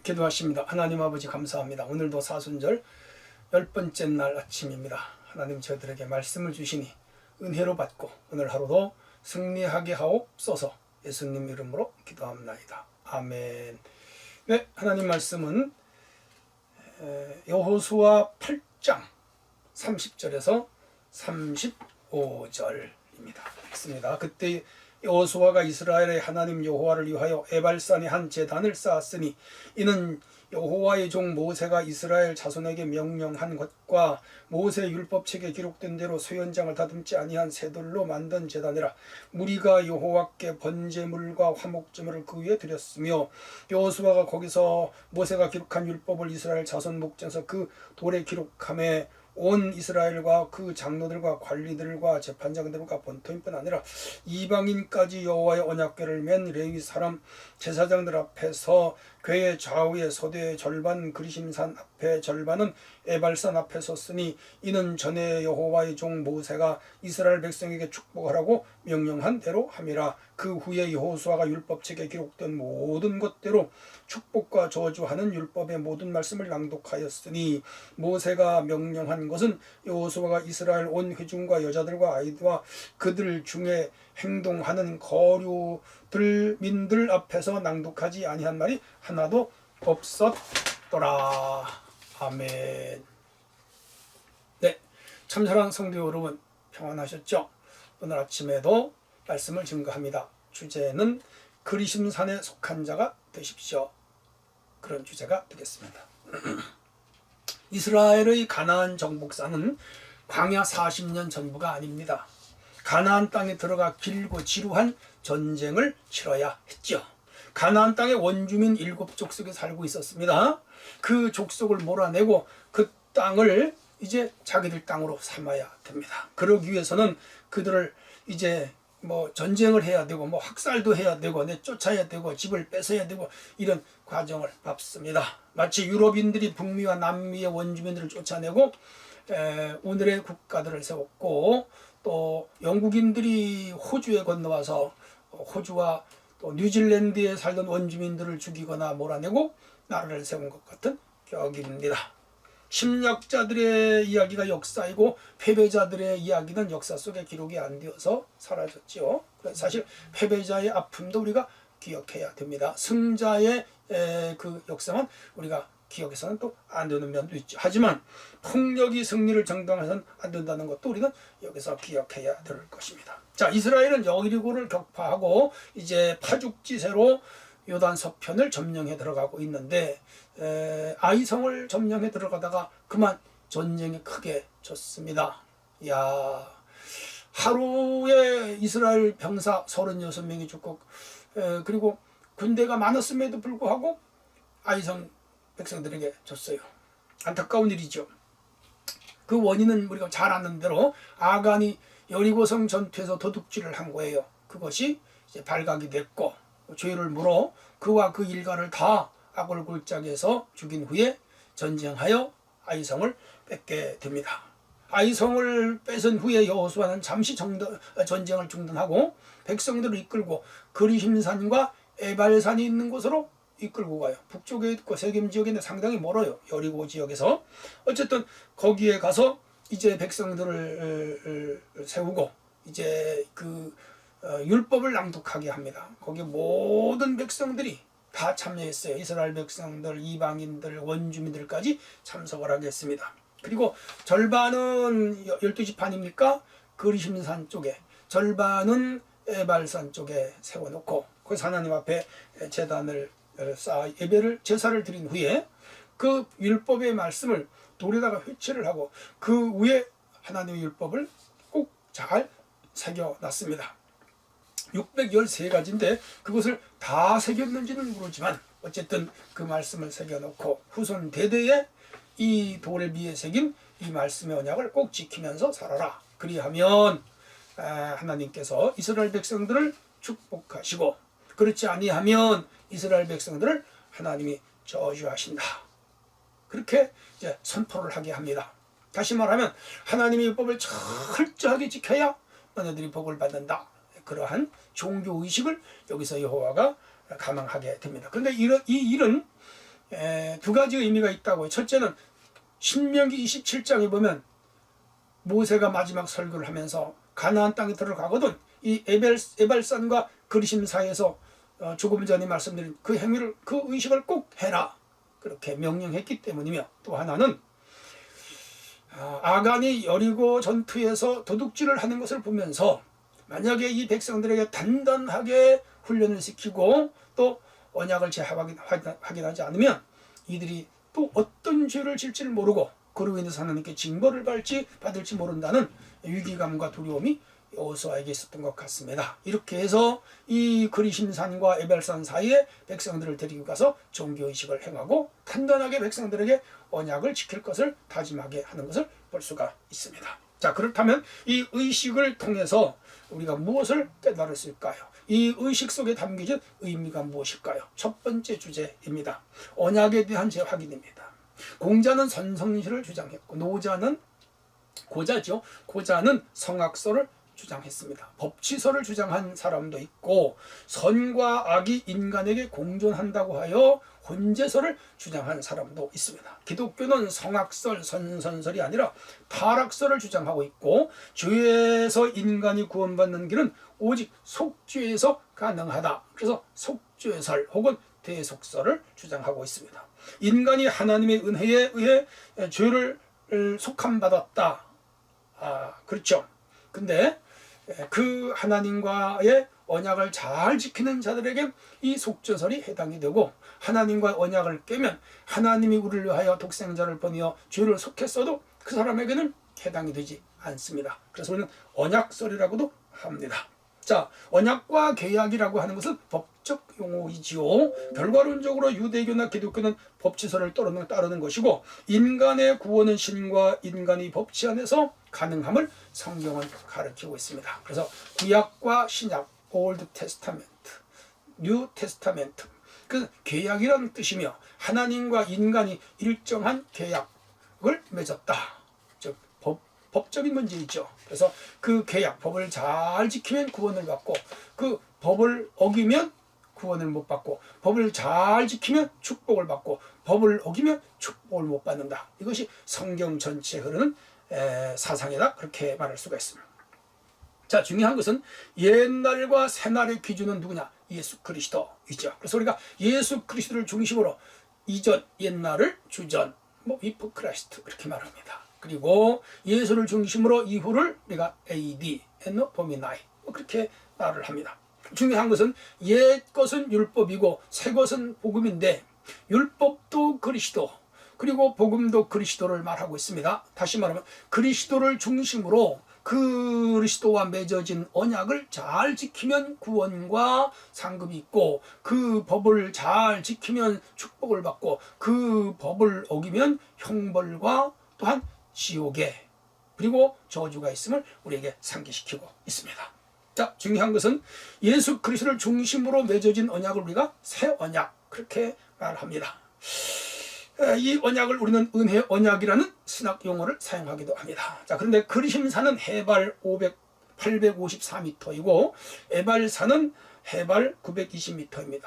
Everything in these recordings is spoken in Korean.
기도하십니다. 하나님 아버지 감사합니다. 오늘도 사순절 10번째 날 아침입니다. 하나님 저희들에게 말씀을 주시니 은혜로 받고 오늘 하루도 승리하게 하옵소서. 예수님 이름으로 기도합나이다. 아멘. 네, 하나님 말씀은 여호수아 8장 30절에서 35절입니다. 읽습니다. 그때 여호수아가 이스라엘의 하나님 여호와를 위하여 에발산에 한 제단을 쌓았으니 이는 여호와의 종 모세가 이스라엘 자손에게 명령한 것과 모세 율법책에 기록된 대로 소현장을 다듬지 아니한 쇠돌로 만든 제단이라. 무리가 여호와께 번제물과 화목제물을 그 위에 드렸으며 여호수아가 거기서 모세가 기록한 율법을 이스라엘 자손 목전에서 그 돌에 기록함에 온 이스라엘과 그 장로들과 관리들과 재판장들과 본토인뿐 아니라 이방인까지 여호와의 언약궤를 맨 레위 사람 제사장들 앞에서 궤의 좌우에 서대의 절반 그리심산 앞에 절반은 에발산 앞에 섰으니 이는 전에 여호와의 종 모세가 이스라엘 백성에게 축복하라고 명령한 대로 함이라. 그 후에 여호수아가 율법책에 기록된 모든 것대로 축복과 저주하는 율법의 모든 말씀을 낭독하였으니 모세가 명령한 것은 여호수아가 이스라엘 온 회중과 여자들과 아이들과 그들 중에 행동하는 거류들 민들 앞에서 낭독하지 아니한 말이 하나도 없었더라. 아멘. 네, 참사랑 성도 여러분 평안하셨죠? 오늘 아침에도 말씀을 증거합니다. 주제는 그리심산에 속한 자가 되십시오. 그런 주제가 되겠습니다. 이스라엘의 가나안 정복사는 광야 40년 전부가 아닙니다. 가나안 땅에 들어가 길고 지루한 전쟁을 치러야 했죠. 가나안 땅에 원주민 7족속이 살고 있었습니다. 그 족속을 몰아내고 그 땅을 이제 자기들 땅으로 삼아야 됩니다. 그러기 위해서는 그들을 이제 전쟁을 해야 되고 학살도 해야 되고 내쫓아야 되고 집을 뺏어야 되고 이런 과정을 밟습니다. 마치 유럽인들이 북미와 남미의 원주민들을 쫓아내고 오늘의 국가들을 세웠고 또 영국인들이 호주에 건너와서 호주와 또 뉴질랜드에 살던 원주민들을 죽이거나 몰아내고 나라를 세운 것 같은 격입니다. 침략자들의 이야기가 역사이고 패배자들의 이야기는 역사 속에 기록이 안 되어서 사라졌죠. 사실 패배자의 아픔도 우리가 기억해야 됩니다. 승자의 그 역사만 우리가 기억해서는 또 안 되는 면도 있죠. 하지만 폭력이 승리를 정당화해서는 안 된다는 것도 우리는 여기서 기억해야 될 것입니다. 자, 이스라엘은 여리고를 격파하고 이제 파죽지세로 요단 서편을 점령해 들어가고 있는데 아이성을 점령해 들어가다가 그만 전쟁이 크게 졌습니다. 하루에 이스라엘 병사 36명이 죽고 그리고 군대가 많았음에도 불구하고 아이성 백성들에게 졌어요. 안타까운 일이죠. 그 원인은 우리가 잘 아는 대로 아간이 여리고성 전투에서 도둑질을 한 거예요. 그것이 이제 발각이 됐고 죄를 물어 그와 그 일가를 다 아골골짜기에서 죽인 후에 전쟁하여 아이성을 뺏게 됩니다. 아이성을 뺏은 후에 여호수아는 잠시 전쟁을 중단하고 백성들을 이끌고 그리심산과 에발산이 있는 곳으로 이끌고 가요. 북쪽에 있고 세겜 지역에 있는데 상당히 멀어요. 여리고 지역에서. 어쨌든 거기에 가서 이제 백성들을 세우고 이제 그 율법을 낭독하게 합니다. 거기 모든 백성들이 다 참여했어요. 이스라엘 백성들, 이방인들, 원주민들까지 참석을 하겠습니다. 그리고 절반은 12지파니까 그리심산 쪽에, 절반은 에발산 쪽에 세워놓고 거기서 하나님 앞에 제단을 쌓아 제사를 드린 후에 그 율법의 말씀을 돌에다가 회치를 하고 그 위에 하나님의 율법을 꼭 잘 새겨놨습니다. 613가지인데 그것을 다 새겼는지는 모르지만 어쨌든 그 말씀을 새겨놓고 후손 대대에 이 돌에 위에 새긴 이 말씀의 언약을 꼭 지키면서 살아라. 그리하면 하나님께서 이스라엘 백성들을 축복하시고 그렇지 아니하면 이스라엘 백성들을 하나님이 저주하신다. 그렇게 이제 선포를 하게 합니다. 다시 말하면 하나님의 율법을 철저하게 지켜야 너네들이 복을 받는다. 그러한 종교 의식을 여기서 여호와가 감행하게 됩니다. 그런데 이 일은 두 가지 의미가 있다고요. 첫째는 신명기 27장에 보면 모세가 마지막 설교를 하면서 가나안 땅에 들어가거든 이 에발산과 그리심 사이에서 조금 전에 말씀드린 그 행위를 그 의식을 꼭 해라 그렇게 명령했기 때문이며 또 하나는 아간이 여리고 전투에서 도둑질을 하는 것을 보면서 만약에 이 백성들에게 단단하게 훈련을 시키고 또 언약을 재확인하지 않으면 이들이 또 어떤 죄를 질지를 모르고 그로 인해서 하나님께 징벌을 받을지 모른다는 위기감과 두려움이 여호수아에게 있었던 것 같습니다. 이렇게 해서 이 그리심산과 에발산 사이에 백성들을 데리고 가서 종교의식을 행하고 단단하게 백성들에게 언약을 지킬 것을 다짐하게 하는 것을 볼 수가 있습니다. 자, 그렇다면 이 의식을 통해서 우리가 무엇을 깨달을 수 있을까요? 이 의식 속에 담겨진 의미가 무엇일까요? 첫 번째 주제입니다. 언약에 대한 재확인입니다. 공자는 선성실을 주장했고 고자는 성악설을 주장했습니다. 법치설을 주장한 사람도 있고 선과 악이 인간에게 공존한다고 하여 혼재설을 주장한 사람도 있습니다. 기독교는 성악설, 선선설이 아니라 타락설을 주장하고 있고 죄에서 인간이 구원받는 길은 오직 속죄에서 가능하다. 그래서 속죄설 혹은 대속설을 주장하고 있습니다. 인간이 하나님의 은혜에 의해 죄를 속함받았다. 그렇죠. 근데 그 하나님과의 언약을 잘 지키는 자들에게 이 속죄설이 해당이 되고 하나님과의 언약을 깨면 하나님이 우리를 위하여 독생자를 보내어 죄를 속했어도 그 사람에게는 해당이 되지 않습니다. 그래서 우리는 언약설이라고도 합니다. 자, 언약과 계약이라고 하는 것은 법적 용어이지요. 결과론적으로 유대교나 기독교는 법치설을 따르는 것이고 인간의 구원은 신과 인간의 법치 안에서 가능함을 성경은 가르치고 있습니다. 그래서 구약과 신약, 올드 테스타멘트, 뉴 테스타멘트, 그 계약이라는 뜻이며 하나님과 인간이 일정한 계약을 맺었다. 즉 법적인 문제이죠. 그래서 그 계약, 법을 잘 지키면 구원을 받고 그 법을 어기면 구원을 못 받고 법을 잘 지키면 축복을 받고 법을 어기면 축복을 못 받는다. 이것이 성경 전체에 흐르는 사상이다. 그렇게 말할 수가 있습니다. 자, 중요한 것은 옛날과 새날의 기준은 누구냐? 예수 그리스도이죠. 그래서 우리가 예수 그리스도를 중심으로 이전, 옛날을 주전, before Christ 그렇게 말합니다. 그리고 예수를 중심으로 이후를 우리가 AD, Anno Domini 그렇게 말을 합니다. 중요한 것은 옛 것은 율법이고 새 것은 복음인데 율법도 그리스도 그리고 복음도 그리스도를 말하고 있습니다. 다시 말하면 그리스도를 중심으로 그리스도와 맺어진 언약을 잘 지키면 구원과 상급이 있고 그 법을 잘 지키면 축복을 받고 그 법을 어기면 형벌과 또한 지옥에 그리고 저주가 있음을 우리에게 상기시키고 있습니다. 자, 중요한 것은 예수 그리스도를 중심으로 맺어진 언약을 우리가 새 언약 그렇게 말합니다. 이 언약을 우리는 은혜 언약이라는 신학 용어를 사용하기도 합니다. 자, 그런데 그리심산은 해발 854m이고 에발산은 해발 920m입니다.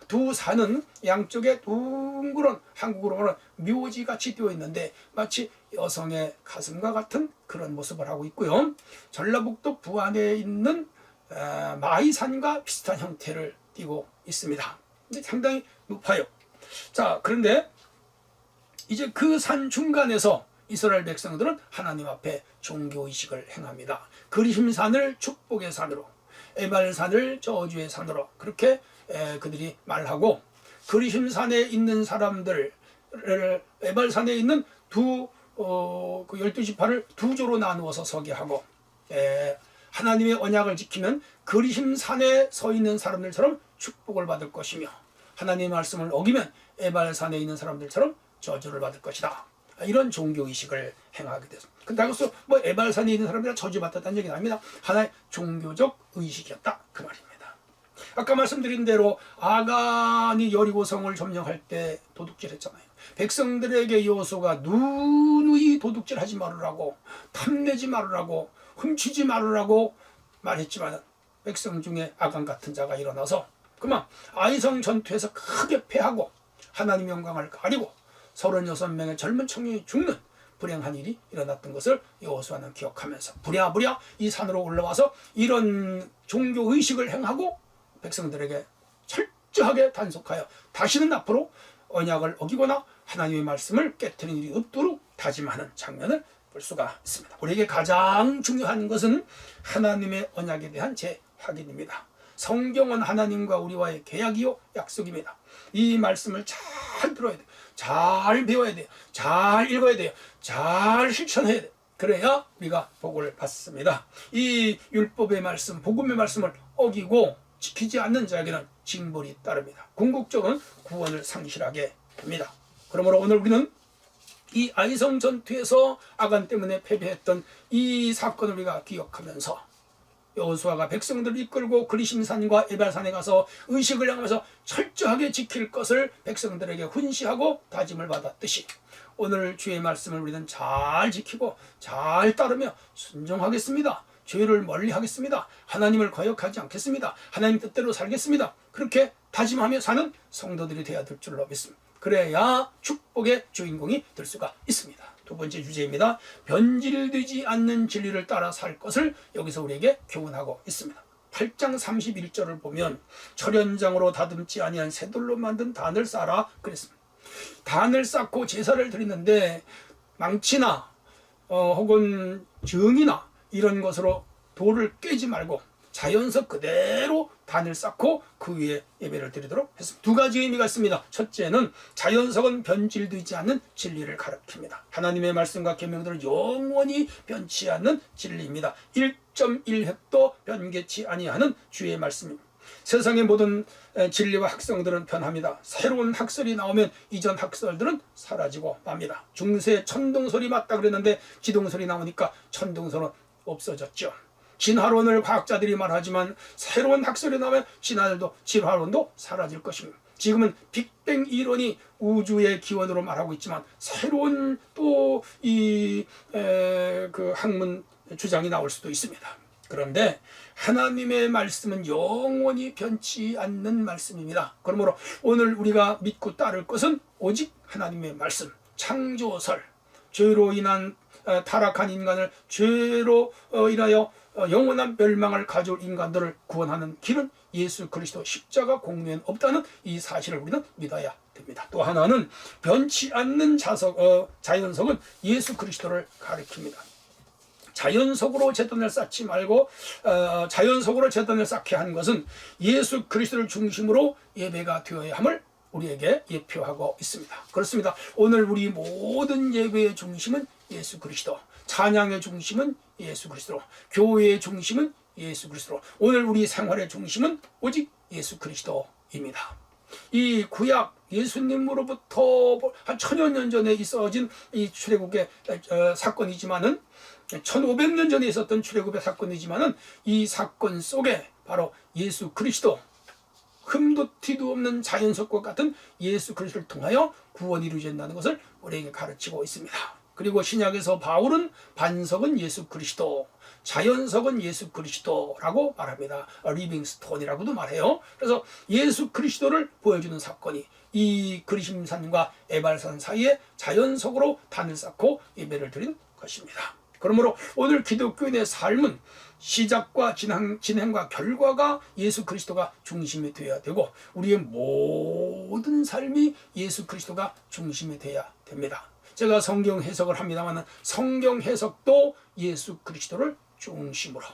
두 산은 양쪽에 둥그런 한국으로 말하면 묘지같이 띄어 있는데 마치 여성의 가슴과 같은 그런 모습을 하고 있고요. 전라북도 부안에 있는 마이산과 비슷한 형태를 띠고 있습니다. 근데 상당히 높아요. 자, 그런데 이제 그 산 중간에서 이스라엘 백성들은 하나님 앞에 종교의식을 행합니다. 그리심산을 축복의 산으로 에발산을 저주의 산으로 그렇게 그들이 말하고 그리심산에 있는 사람들 에발산에 있는 그 12지파를 두 조로 나누어서 서게 하고 하나님의 언약을 지키면 그리심산에 서 있는 사람들처럼 축복을 받을 것이며 하나님의 말씀을 어기면 에발산에 있는 사람들처럼 저주를 받을 것이다. 이런 종교의식을 행하게 됐습니다. 근데 그래서 에발산에 있는 사람들은 저주받았다는 얘기는 아닙니다. 하나의 종교적 의식이었다. 그 말입니다. 아까 말씀드린 대로 아간이 여리고성을 점령할 때 도둑질했잖아요. 백성들에게 여호수아가 누누이 도둑질하지 말으라고 탐내지 말으라고 훔치지 말으라고 말했지만 백성 중에 아간 같은 자가 일어나서 그만 아이성 전투에서 크게 패하고 하나님의 영광을 가리고 36명의 젊은 청년이 죽는 불행한 일이 일어났던 것을 여호수아는 기억하면서 부랴부랴 이 산으로 올라와서 이런 종교의식을 행하고 백성들에게 철저하게 단속하여 다시는 앞으로 언약을 어기거나 하나님의 말씀을 깨트리는 일이 없도록 다짐하는 장면을 볼 수가 있습니다. 우리에게 가장 중요한 것은 하나님의 언약에 대한 재확인입니다. 성경은 하나님과 우리와의 계약이요 약속입니다. 이 말씀을 잘 들어야 돼요. 잘 배워야 돼요. 잘 읽어야 돼요. 잘 실천해야 돼요. 그래야 우리가 복을 받습니다. 이 율법의 말씀, 복음의 말씀을 어기고 지키지 않는 자에게는 징벌이 따릅니다. 궁극적으로는 구원을 상실하게 됩니다. 그러므로 오늘 우리는 이 아이성 전투에서 아간 때문에 패배했던 이 사건을 우리가 기억하면서 여호수아가 백성들을 이끌고 그리심산과 에발산에 가서 의식을 향하면서 철저하게 지킬 것을 백성들에게 훈시하고 다짐을 받았듯이 오늘 주의 말씀을 우리는 잘 지키고 잘 따르며 순종하겠습니다. 죄를 멀리하겠습니다. 하나님을 거역하지 않겠습니다. 하나님 뜻대로 살겠습니다. 그렇게 다짐하며 사는 성도들이 되어야 될 줄로 믿습니다. 그래야 축복의 주인공이 될 수가 있습니다. 두 번째 주제입니다. 변질되지 않는 진리를 따라 살 것을 여기서 우리에게 교훈하고 있습니다. 8장 31절을 보면 철연장으로 다듬지 아니한 쇠돌로 만든 단을 쌓아라 그랬습니다. 단을 쌓고 제사를 드리는데 망치나 혹은 정이나 이런 것으로 돌을 깨지 말고 자연석 그대로 단을 쌓고 그 위에 예배를 드리도록 했습니다. 두 가지 의미가 있습니다. 첫째는 자연석은 변질되지 않는 진리를 가리킵니다. 하나님의 말씀과 계명들은 영원히 변치 않는 진리입니다. 1.1획도 변개치 아니하는 주의 말씀입니다. 세상의 모든 진리와 학설들은 변합니다. 새로운 학설이 나오면 이전 학설들은 사라지고 맙니다. 중세 천동설이 맞다 그랬는데 지동설이 나오니까 천동설은 없어졌죠. 진화론을 과학자들이 말하지만 새로운 학설이 나오면 진화론도 사라질 것입니다. 지금은 빅뱅 이론이 우주의 기원으로 말하고 있지만 새로운 또 그 학문 주장이 나올 수도 있습니다. 그런데 하나님의 말씀은 영원히 변치 않는 말씀입니다. 그러므로 오늘 우리가 믿고 따를 것은 오직 하나님의 말씀, 창조설, 죄로 인한 타락한 인간을 죄로 인하여 영원한 멸망을 가져올 인간들을 구원하는 길은 예수 그리스도 십자가 공로엔 없다는 이 사실을 우리는 믿어야 됩니다. 또 하나는 변치 않는 자연석은 예수 그리스도를 가리킵니다. 자연석으로 제단을 쌓지 말고 자연석으로 제단을 쌓게 한 것은 예수 그리스도를 중심으로 예배가 되어야 함을 우리에게 예표하고 있습니다. 그렇습니다. 오늘 우리 모든 예배의 중심은 예수 그리스도, 찬양의 중심은 예수 그리스도, 교회의 중심은 예수 그리스도, 오늘 우리 생활의 중심은 오직 예수 그리스도입니다. 이 구약 예수님으로부터 한 1000여 전에 있어진 이 출애굽의 사건이지만은 1500년 전에 있었던 출애굽의 사건이지만은 이 사건 속에 바로 예수 그리스도, 흠도 티도 없는 자연석과 같은 예수 그리스도를 통하여 구원이 이루어진다는 것을 우리에게 가르치고 있습니다. 그리고 신약에서 바울은 반석은 예수 그리스도, 자연석은 예수 그리스도라고 말합니다. 리빙스톤이라고도 말해요. 그래서 예수 그리스도를 보여주는 사건이 이 그리심산과 에발산 사이에 자연석으로 단을 쌓고 예배를 드린 것입니다. 그러므로 오늘 기독교인의 삶은 시작과 진행과 결과가 예수 그리스도가 중심이 되어야 되고 우리의 모든 삶이 예수 그리스도가 중심이 되어야 됩니다. 제가 성경 해석을 합니다만 성경 해석도 예수 그리스도를 중심으로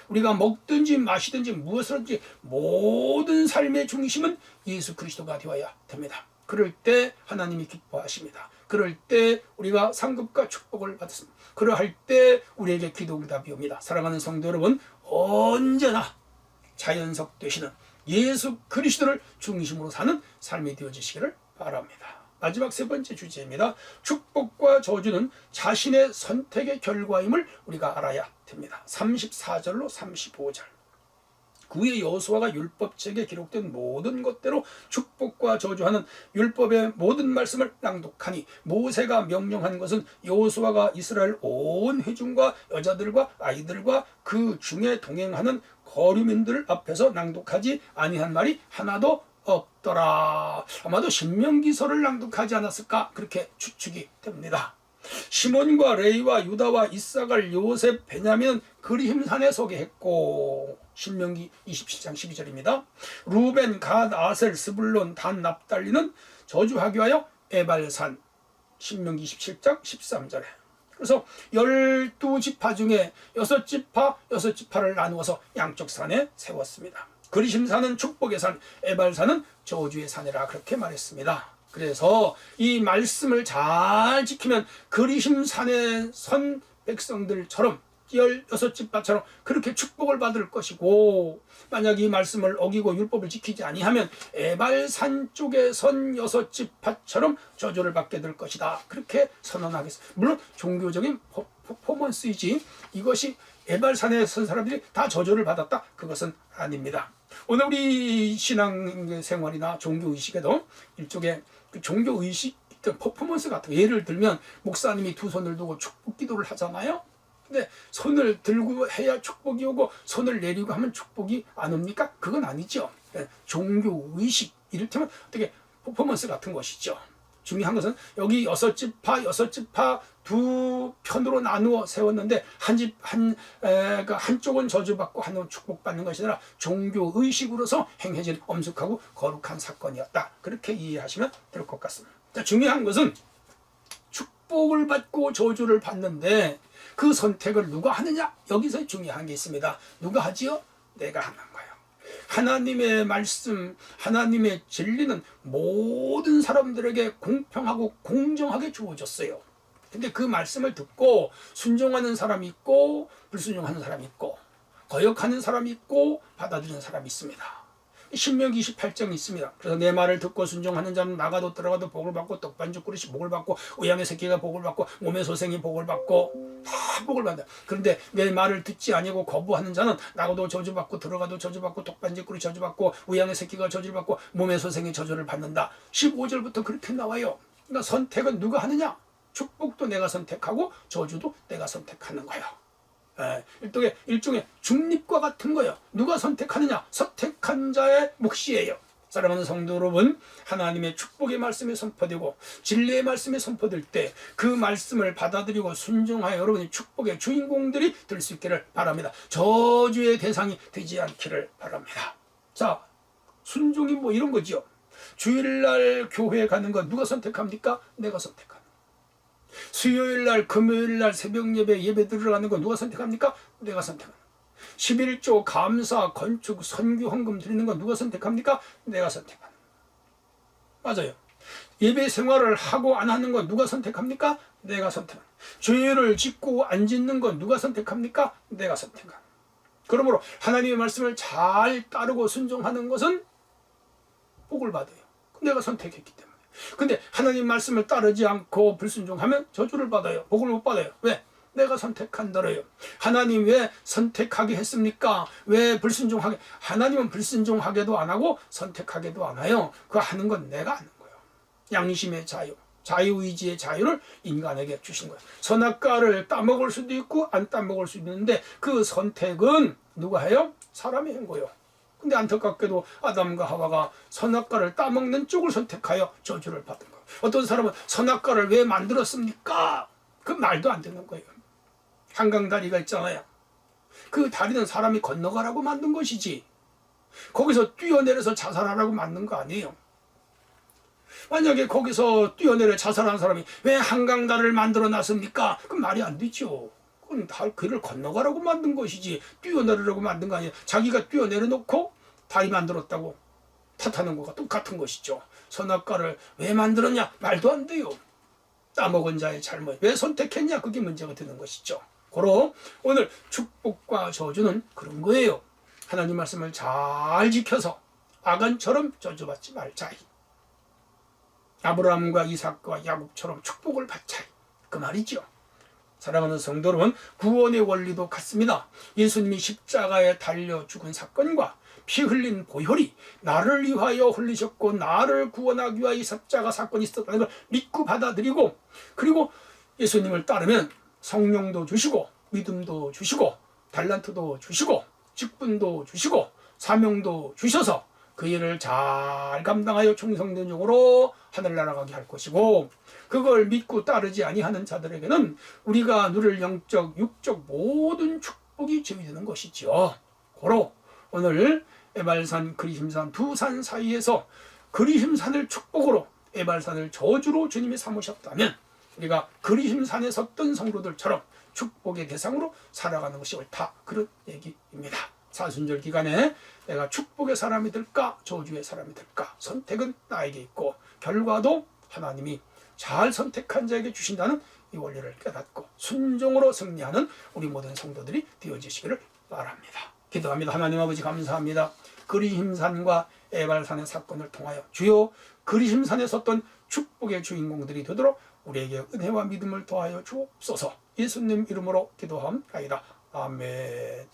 우리가 먹든지 마시든지 무엇을든지 모든 삶의 중심은 예수 그리스도가 되어야 됩니다. 그럴 때 하나님이 기뻐하십니다. 그럴 때 우리가 상급과 축복을 받습니다. 그러할 때 우리에게 기도응답이 옵니다. 사랑하는 성도 여러분, 언제나 자연석 되시는 예수 그리스도를 중심으로 사는 삶이 되어지시기를 바랍니다. 마지막 세 번째 주제입니다. 축복과 저주는 자신의 선택의 결과임을 우리가 알아야 됩니다. 34절로 35절. 그의 여호수아가 율법책에 기록된 모든 것대로 축복과 저주하는 율법의 모든 말씀을 낭독하니 모세가 명령한 것은 여호수아가 이스라엘 온 회중과 여자들과 아이들과 그 중에 동행하는 거류민들 앞에서 낭독하지 아니한 말이 하나도 없더라. 아마도 신명기서를 낭독하지 않았을까 그렇게 추측이 됩니다. 시몬과 레위와 유다와 이사갈, 요셉, 베냐민은 그림산에 서게 했고, 신명기 27장 12절입니다. 루벤, 갓, 아셀, 스불론, 단, 납달리는 저주하기 위하여 에발산, 신명기 27장 13절에. 그래서 12지파 중에 6지파를 나누어서 양쪽 산에 세웠습니다. 그리심산은 축복의 산, 에발산은 저주의 산이라 그렇게 말했습니다. 그래서 이 말씀을 잘 지키면 그리심산에 선 백성들처럼 16지파처럼 그렇게 축복을 받을 것이고, 만약 이 말씀을 어기고 율법을 지키지 아니하면 에발산 쪽에 선 6지파처럼 저주를 받게 될 것이다. 그렇게 선언하겠습니다. 물론 종교적인 퍼포먼스이지 이것이 에발산에 선 사람들이 다 저주를 받았다, 그것은 아닙니다. 오늘 우리 신앙생활이나 종교의식에도 일종의 그 종교의식 퍼포먼스 같은 거, 예를 들면 목사님이 두 손을 두고 축복 기도를 하잖아요. 근데 손을 들고 해야 축복이 오고 손을 내리고 하면 축복이 안 옵니까? 그건 아니죠. 종교의식, 이를테면 어떻게 퍼포먼스 같은 것이죠. 중요한 것은 여기 6지파 두 편으로 나누어 세웠는데 한쪽은 저주받고 한쪽은 축복받는 것이 아니라 종교의식으로서 행해질 엄숙하고 거룩한 사건이었다. 그렇게 이해하시면 될 것 같습니다. 중요한 것은 축복을 받고 저주를 받는데 그 선택을 누가 하느냐? 여기서 중요한 게 있습니다. 누가 하지요? 내가 하는 거예요. 하나님의 말씀, 하나님의 진리는 모든 사람들에게 공평하고 공정하게 주어졌어요. 근데 그 말씀을 듣고 순종하는 사람이 있고 불순종하는 사람이 있고 거역하는 사람이 있고 받아들이는 사람이 있습니다. 신명기 28장이 있습니다. 그래서 내 말을 듣고 순종하는 자는 나가도 들어가도 복을 받고 떡반죽 그릇이 복을 받고 우양의 새끼가 복을 받고 몸의 소생이 복을 받고 다 복을 받는다. 그런데 내 말을 듣지 아니고 거부하는 자는 나가도 저주받고 들어가도 저주받고 떡반죽 그릇이 저주받고 우양의 새끼가 저주를 받고 몸의 소생이 저주를 받는다. 15절부터 그렇게 나와요. 그러니까 선택은 누가 하느냐? 축복도 내가 선택하고 저주도 내가 선택하는 거예요. 일종의 중립과 같은 거예요. 누가 선택하느냐? 선택한 자의 몫이에요. 사랑하는 성도 여러분, 하나님의 축복의 말씀이 선포되고 진리의 말씀이 선포될 때 그 말씀을 받아들이고 순종하여 여러분이 축복의 주인공들이 될 수 있기를 바랍니다. 저주의 대상이 되지 않기를 바랍니다. 자, 순종이 뭐 이런 거죠. 주일날 교회 가는 건 누가 선택합니까? 내가 선택합니다. 수요일날, 금요일날 새벽 예배 들어가는 거 누가 선택합니까? 내가 선택합니다. 11조, 감사, 건축, 선교, 헌금 드리는 거 누가 선택합니까? 내가 선택합니다. 맞아요. 예배 생활을 하고 안 하는 건 누가 선택합니까? 내가 선택합니다. 죄를 짓고 안 짓는 건 누가 선택합니까? 내가 선택합니다. 그러므로 하나님의 말씀을 잘 따르고 순종하는 것은 복을 받아요. 내가 선택했기 때문에. 근데 하나님 말씀을 따르지 않고 불순종하면 저주를 받아요. 복을 못 받아요. 왜? 내가 선택한다래요. 하나님 왜 선택하게 했습니까? 왜 불순종하게? 하나님은 불순종하게도 안 하고 선택하게도 안 해요. 그거 하는 건 내가 하는 거예요. 양심의 자유, 자유의지의 자유를 인간에게 주신 거예요. 선악과를 따먹을 수도 있고 안 따먹을 수도 있는데 그 선택은 누가 해요? 사람이 한 거예요. 근데 안타깝게도 아담과 하와가 선악과를 따먹는 쪽을 선택하여 저주를 받은 거예요. 어떤 사람은 선악과를 왜 만들었습니까? 그 말도 안 되는 거예요. 한강다리가 있잖아요. 그 다리는 사람이 건너가라고 만든 것이지 거기서 뛰어내려서 자살하라고 만든 거 아니에요. 만약에 거기서 뛰어내려 자살한 사람이 왜 한강다리를 만들어 놨습니까? 그건 말이 안 되죠. 그건 다 그를 건너가라고 만든 것이지 뛰어내리려고 만든 거 아니에요. 자기가 뛰어내려놓고 다리 만들었다고 탓하는 것과 똑같은 것이죠. 선악과를 왜 만들었냐? 말도 안 돼요. 따먹은 자의 잘못. 왜 선택했냐? 그게 문제가 되는 것이죠. 고로 오늘 축복과 저주는 그런 거예요. 하나님 말씀을 잘 지켜서 아간처럼 저주받지 말자. 아브라함과 이삭과 야곱처럼 축복을 받자. 그 말이죠. 사랑하는 성도 여러분, 구원의 원리도 같습니다. 예수님이 십자가에 달려 죽은 사건과 피 흘린 보혈이 나를 위하여 흘리셨고 나를 구원하기 위하여 이 십자가 사건이 있었다는 걸 믿고 받아들이고, 그리고 예수님을 따르면 성령도 주시고 믿음도 주시고 달란트도 주시고 직분도 주시고 사명도 주셔서 그 일을 잘 감당하여 충성된적으로 하늘나라 가게 할 것이고, 그걸 믿고 따르지 아니하는 자들에게는 우리가 누릴 영적 육적 모든 축복이 제외되는 것이지요. 고로 오늘 에발산 그리심산 두 산 사이에서 그리심산을 축복으로 에발산을 저주로 주님이 삼으셨다면 우리가 그리심산에 섰던 성도들처럼 축복의 대상으로 살아가는 것이 옳다, 그런 얘기입니다. 사순절 기간에 내가 축복의 사람이 될까 저주의 사람이 될까, 선택은 나에게 있고 결과도 하나님이 잘 선택한 자에게 주신다는 이 원리를 깨닫고 순종으로 승리하는 우리 모든 성도들이 되어지시기를 바랍니다. 기도합니다. 하나님 아버지 감사합니다. 그리심산과 에발산의 사건을 통하여 주여 그리심산에 섰던 축복의 주인공들이 되도록 우리에게 은혜와 믿음을 더하여 주옵소서. 예수님 이름으로 기도함나이다. 아멘.